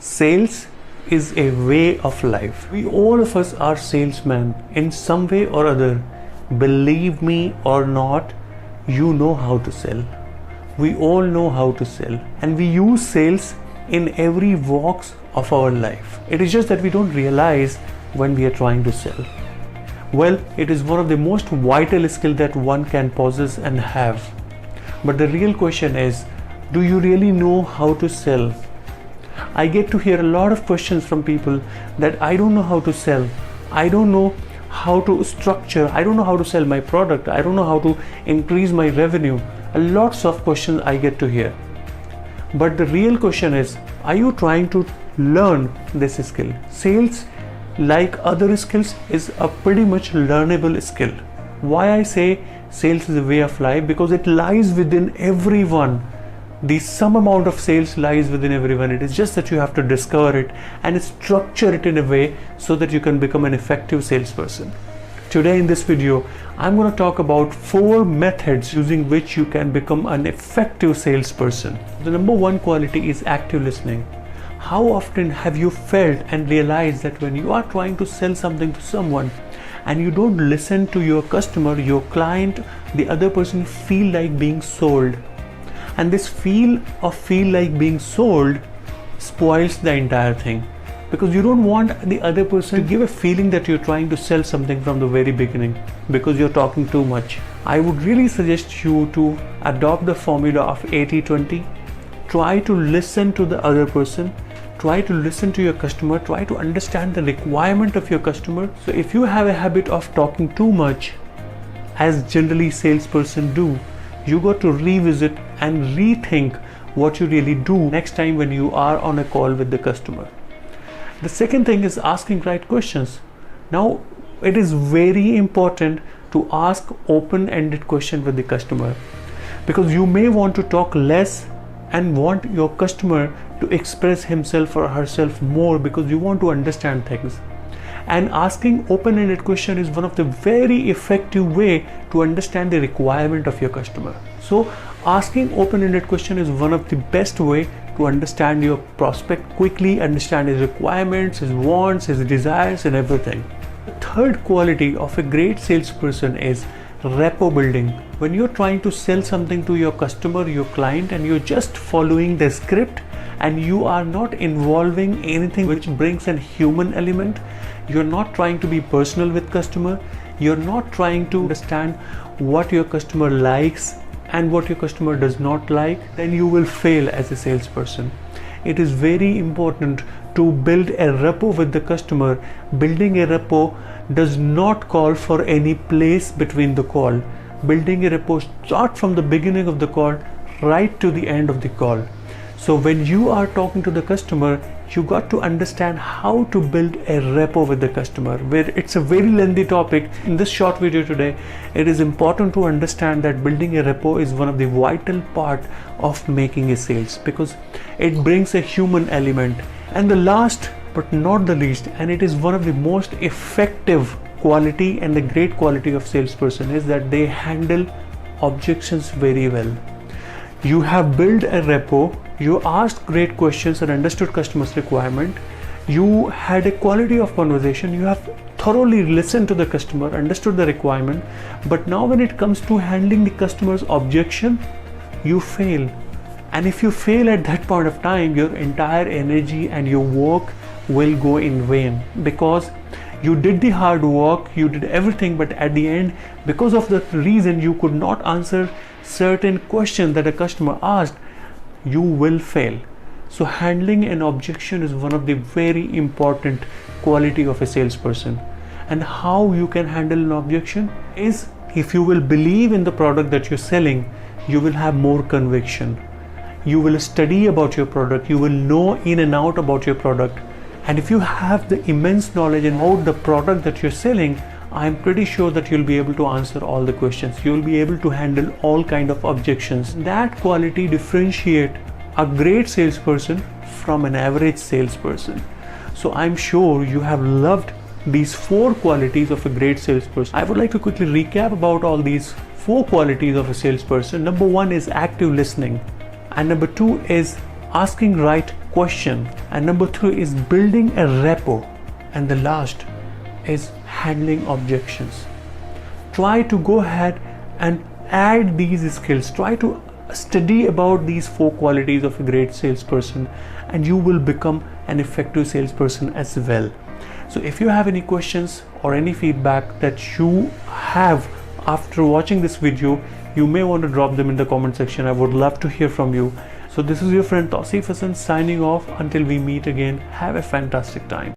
Sales is a way of life. We all of us are salesmen in some way or other. Believe me or not, you know how to sell. We all know how to sell, and we use sales in every walks of our life. It is just that we don't realize when we are trying to sell. Well, it is one of the most vital skills that one can possess and have. But the real question is, do you really know how to sell? I get to hear a lot of questions from people that I don't know how to sell. I don't know how to structure. I don't know how to sell my product. I don't know how to increase my revenue. Lots of questions I get to hear. But the real question is, are you trying to learn this skill? Sales, like other skills, is a pretty much learnable skill. Why I say sales is a way of life? Because it lies within everyone. Some amount of sales lies within everyone. It is just that you have to discover it and structure it in a way so that you can become an effective salesperson. Today in this video, I'm going to talk about 4 methods using which you can become an effective salesperson. The number 1 quality is active listening. How often have you felt and realized that when you are trying to sell something to someone and you don't listen to your customer, your client, the other person feel like being sold? And this feel like being sold spoils the entire thing, because you don't want the other person to give a feeling that you're trying to sell something from the very beginning because you're talking too much. I would really suggest you to adopt the formula of 80-20. Try to listen to the other person. Try to listen to your customer. Try to understand the requirement of your customer. So if you have a habit of talking too much, as generally salesperson do, you got to revisit and rethink what you really do next time when you are on a call with the customer. The second thing is asking right questions. Now, it is very important to ask open-ended questions with the customer, because you may want to talk less and want your customer to express himself or herself more because you want to understand things. And asking open-ended question is one of the very effective way to understand the requirement of your customer. So asking open-ended question is one of the best way to understand your prospect quickly, understand his requirements, his wants, his desires, and everything. The third quality of a great salesperson is rapport building. When you're trying to sell something to your customer, your client, and you're just following the script and you are not involving anything which brings a human element, you're not trying to be personal with customer, you're not trying to understand what your customer likes and what your customer does not like, then you will fail as a salesperson. It is very important to build a rapport with the customer. Building a rapport does not call for any place between the call. Building a rapport starts from the beginning of the call right to the end of the call. So when you are talking to the customer, you got to understand how to build a rapport with the customer. Where it's a very lengthy topic. In this short video today, it is important to understand that building a rapport is one of the vital part of making a sales, because it brings a human element. And the last but not the least, and it is one of the most effective quality and the great quality of salesperson, is that they handle objections very well. You have built a rapport, you asked great questions and understood customers' requirement, you had a quality of conversation, you have thoroughly listened to the customer, understood the requirement, but now when it comes to handling the customer's objection, you fail. And if you fail at that point of time, your entire energy and your work will go in vain, because you did the hard work, you did everything, but at the end, because of the reason you could not answer certain questions that a customer asked, you will fail. So handling an objection is one of the very important quality of a salesperson. And how you can handle an objection is, if you will believe in the product that you're selling, you will have more conviction. You will study about your product, you will know in and out about your product. And if you have the immense knowledge about the product that you're selling, I'm pretty sure that you'll be able to answer all the questions. You'll be able to handle all kind of objections. That quality differentiate a great salesperson from an average salesperson. So I'm sure you have loved these 4 qualities of a great salesperson. I would like to quickly recap about all these 4 qualities of a salesperson. Number 1 is active listening. And number 2 is asking right question. And number 3 is building a rapport. And the last is handling objections. Try to go ahead and add these skills. Try to study about these 4 qualities of a great salesperson, and you will become an effective salesperson as well. So if you have any questions or any feedback that you have after watching this video, you may want to drop them in the comment section. I would love to hear from you. So this is your friend Tausif Hassan signing off. Until we meet again, have a fantastic time.